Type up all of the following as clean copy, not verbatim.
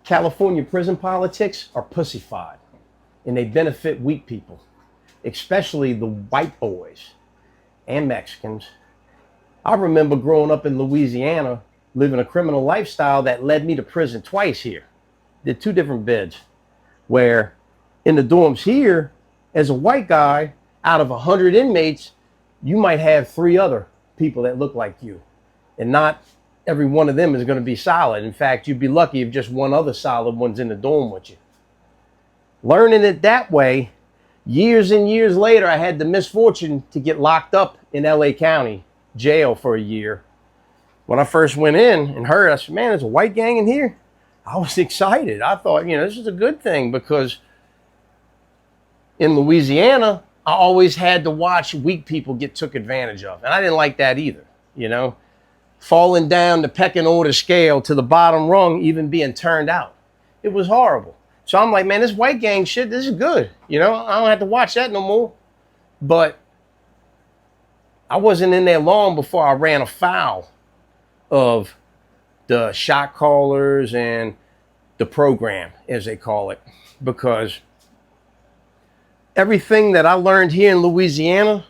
California prison politics are pussyfied, and they benefit weak people, especially the white boys and Mexicans. I remember growing up in Louisiana, living a criminal lifestyle that led me to prison twice here. Did two different bids, where in the dorms here, as a white guy, out of 100 inmates, you might have 3 other people that look like you. And not every one of them is going to be solid. In fact, you'd be lucky if just one other solid one's in the dorm with you. Learning it that way, years and years later, I had the misfortune to get locked up in LA County jail for a year. When I first went in and heard, I said, man, there's a white gang in here. I was excited. I thought, this is a good thing, because in Louisiana, I always had to watch weak people get took advantage of. And I didn't like that either, falling down the pecking order scale to the bottom rung, even being turned out. It was horrible. So I'm like, man, this white gang shit, this is good. I don't have to watch that no more. But I wasn't in there long before I ran afoul of the shot callers and the program, as they call it, because everything that I learned here in Louisiana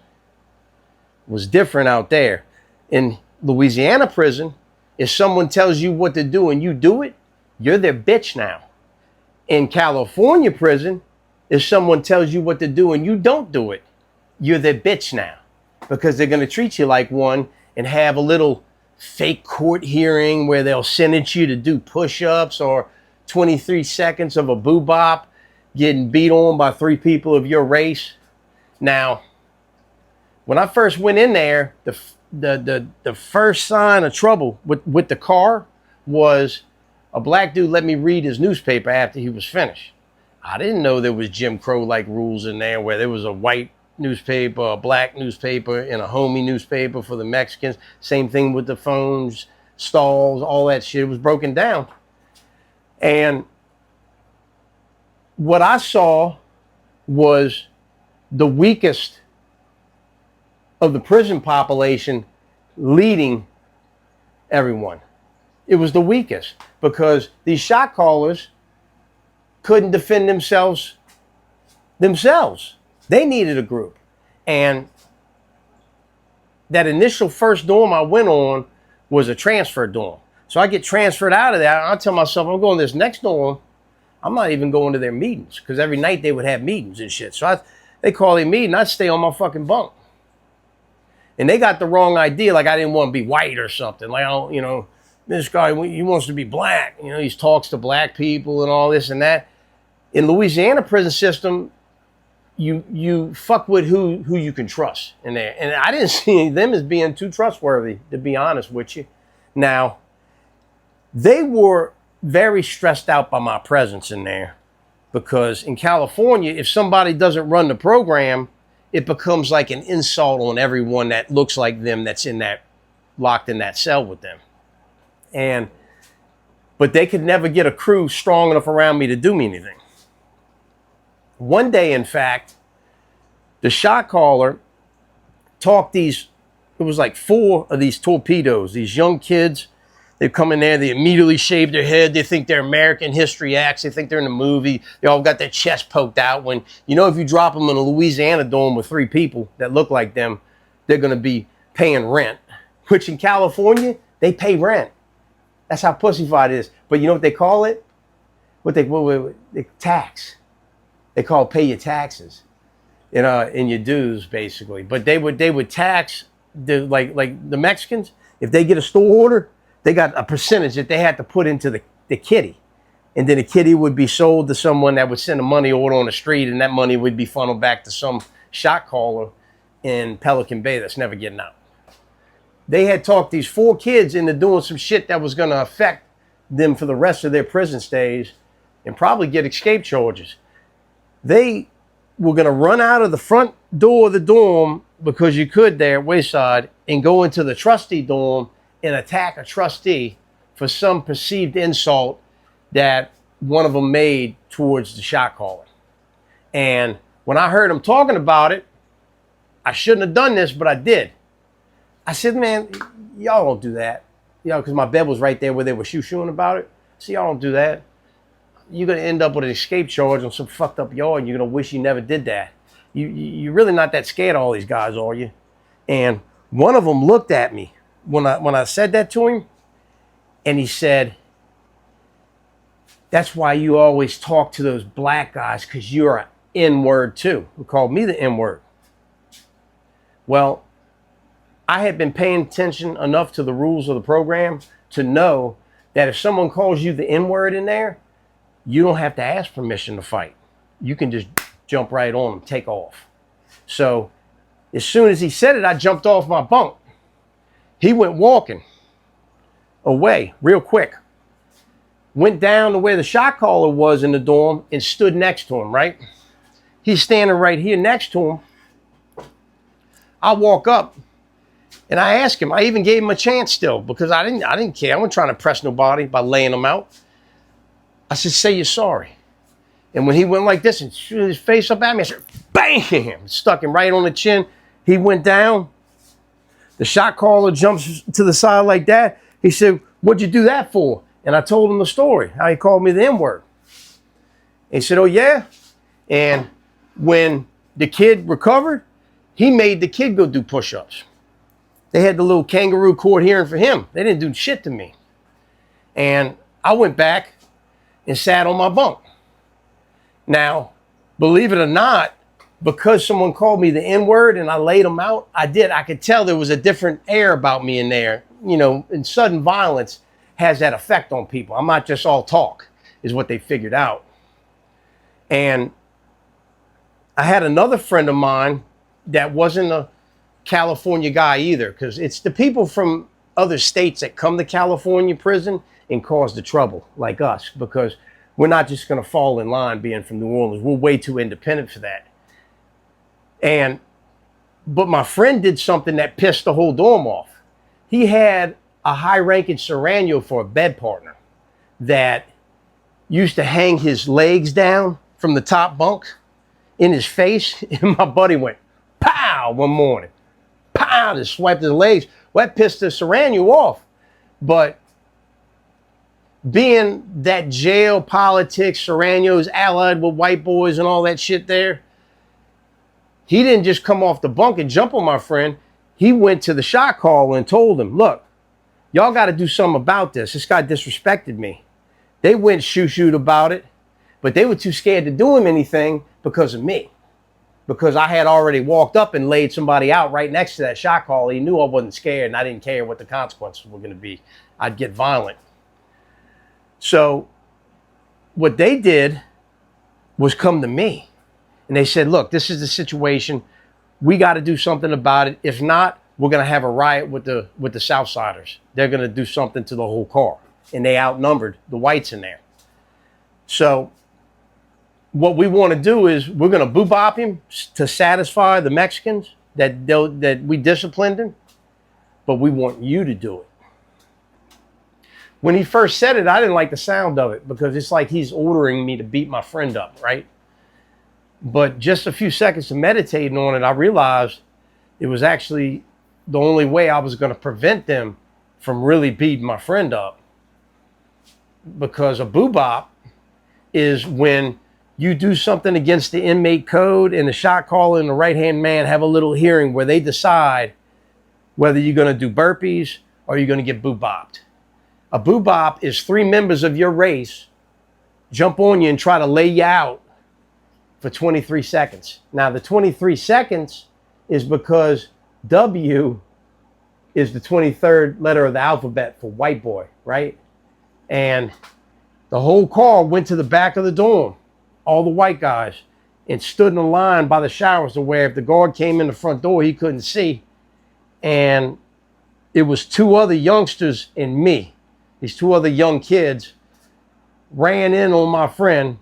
was different out there. In Louisiana prison, if someone tells you what to do and you do it, you're their bitch now. In California prison, if someone tells you what to do and you don't do it, you're their bitch now, because they're going to treat you like one and have a little fake court hearing where they'll sentence you to do push-ups or 23 seconds of a boo-bop getting beat on by 3 people of your race. Now, when I first went in there, the first sign of trouble with the car was a black dude let me read his newspaper after he was finished. I didn't know there was Jim Crow-like rules in there where there was a white newspaper, a black newspaper, and a homie newspaper for the Mexicans. Same thing with the phones, stalls, all that shit. It was broken down. And what I saw was the weakest of the prison population leading everyone. It was the weakest, because these shot callers couldn't defend themselves. They needed a group. And that initial first dorm I went on was a transfer dorm. So I get transferred out of there. I tell myself, I'm going to this next dorm. I'm not even going to their meetings, because every night they would have meetings and shit. So they call a meeting, I'd stay on my fucking bunk. And they got the wrong idea, like I didn't want to be white or something. Like, this guy, he wants to be black. He talks to black people and all this and that. In Louisiana prison system, you fuck with who you can trust in there. And I didn't see them as being too trustworthy, to be honest with you. Now, they were very stressed out by my presence in there, because in California, if somebody doesn't run the program, it becomes like an insult on everyone that looks like them that's locked in that cell with them. But they could never get a crew strong enough around me to do me anything. One day, in fact, the shot caller talked it was like 4 of these torpedoes, these young kids. They come in there, they immediately shave their head. They think they're American history acts. They think they're in a movie. They all got their chest poked out. When, if you drop them in a Louisiana dorm with 3 people that look like them, they're going to be paying rent, which in California, they pay rent. That's how pussyfied it is. But you know what they call it? They tax. They call it pay your taxes, in your dues, basically. But they would tax like the Mexicans. If they get a store order, they got a percentage that they had to put into the kitty. And then the kitty would be sold to someone that would send a money order on the street, and that money would be funneled back to some shot caller in Pelican Bay that's never getting out. They had talked these 4 kids into doing some shit that was going to affect them for the rest of their prison stays and probably get escape charges. They were going to run out of the front door of the dorm, because you could there at Wayside, and go into the trustee dorm and attack a trustee for some perceived insult that one of them made towards the shot caller. And when I heard them talking about it, I shouldn't have done this, but I did. I said, man, y'all don't do that. Because my bed was right there where they were shoo-shooing about it. So y'all don't do that. you're going to end up with an escape charge on some fucked up yard, and you're going to wish you never did that. You're really not that scared of all these guys, are you? And one of them looked at me when I said that to him, and he said, that's why you always talk to those black guys, because you're an N-word too. He called me the N-word. Well, I had been paying attention enough to the rules of the program to know that if someone calls you the N-word in there, you don't have to ask permission to fight. You can just jump right on them, take off. So as soon as he said it, I jumped off my bunk. He went walking away real quick. Went down to where the shot caller was in the dorm and stood next to him, right? He's standing right here next to him. I walk up and I asked him, I even gave him a chance still because I didn't care. I wasn't trying to press nobody by laying them out. I said, say you're sorry. And when he went like this and threw his face up at me, I said, bam! Stuck him right on the chin. He went down. The shot caller jumps to the side like that. He said, what'd you do that for? And I told him the story, how he called me the N-word. He said, oh yeah? And when the kid recovered, he made the kid go do push-ups. They had the little kangaroo court hearing for him. They didn't do shit to me. And I went back and sat on my bunk. Now, believe it or not, because someone called me the N-word and I laid them out, I could tell there was a different air about me in there. You know, and sudden violence has that effect on people. I'm not just all talk, is what they figured out. And I had another friend of mine that wasn't a California guy either, because it's the people from other states that come to California prison and cause the trouble, like us, because we're not just going to fall in line being from New Orleans. We're way too independent for that. But my friend did something that pissed the whole dorm off. He had a high-ranking Serrano for a bed partner that used to hang his legs down from the top bunk in his face, and my buddy went, pow, one morning. Pow, just swiped his legs. Well, that pissed the Serrano off. But being that jail politics, Serrano's allied with white boys and all that shit there, he didn't just come off the bunk and jump on my friend. He went to the shot caller and told him, look, y'all got to do something about this. This guy disrespected me. They went shoot about it, but they were too scared to do him anything because of me. Because I had already walked up and laid somebody out right next to that shot caller. He knew I wasn't scared and I didn't care what the consequences were going to be. I'd get violent. So what they did was come to me. And they said, look, this is the situation. We got to do something about it. If not, we're going to have a riot with the Southsiders. They're going to do something to the whole car. And they outnumbered the whites in there. So what we want to do is we're going to boo-bop him to satisfy the Mexicans that we disciplined him. But we want you to do it. When he first said it, I didn't like the sound of it because it's like he's ordering me to beat my friend up, right? But just a few seconds of meditating on it, I realized it was actually the only way I was going to prevent them from really beating my friend up. Because a boo-bop is when you do something against the inmate code and the shot caller and the right-hand man have a little hearing where they decide whether you're going to do burpees or you're going to get boo-bopped. A boo-bop is 3 members of your race jump on you and try to lay you out for 23 seconds. Now, the 23 seconds is because W is the 23rd letter of the alphabet for white boy, right? And the whole car went to the back of the dorm, all the white guys, and stood in a line by the showers to where if the guard came in the front door, he couldn't see. And it was 2 other youngsters and me. These 2 other young kids ran in on my friend.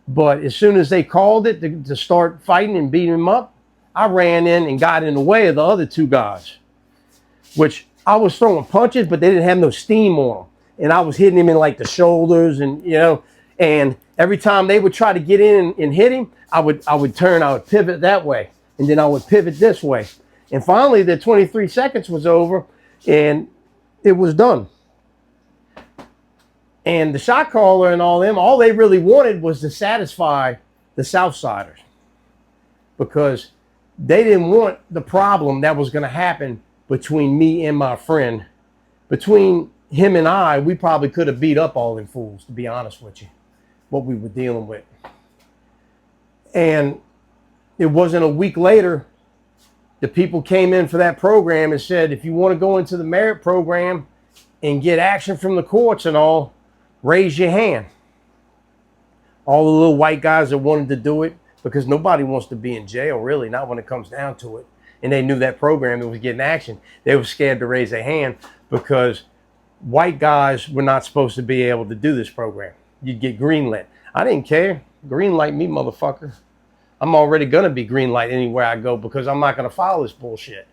But as soon as they called it to start fighting and beating him up, I ran in and got in the way of the other 2 guys, which I was throwing punches, but they didn't have no steam on them. And I was hitting him in like the shoulders and, you know, and every time they would try to get in and hit him, I would pivot that way. And then I would pivot this way. And finally, the 23 seconds was over and it was done. And the shot caller and all them, all they really wanted was to satisfy the Southsiders, because they didn't want the problem that was going to happen between me and my friend. Between him and I, we probably could have beat up all them fools, to be honest with you, what we were dealing with. And it wasn't a week later, the people came in for that program and said, if you want to go into the merit program and get action from the courts and all, raise your hand. All the little white guys that wanted to do it, because nobody wants to be in jail, really, not when it comes down to it. And they knew that program that was getting action. They were scared to raise their hand because white guys were not supposed to be able to do this program. You'd get greenlit. I didn't care. Greenlight me, motherfucker. I'm already going to be greenlight anywhere I go, because I'm not going to follow this bullshit.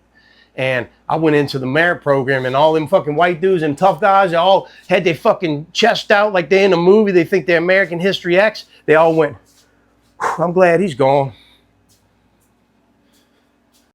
And I went into the merit program, and all them fucking white dudes and tough guys, they all had their fucking chest out like they're in a movie. They think they're American History X. They all went, I'm glad he's gone.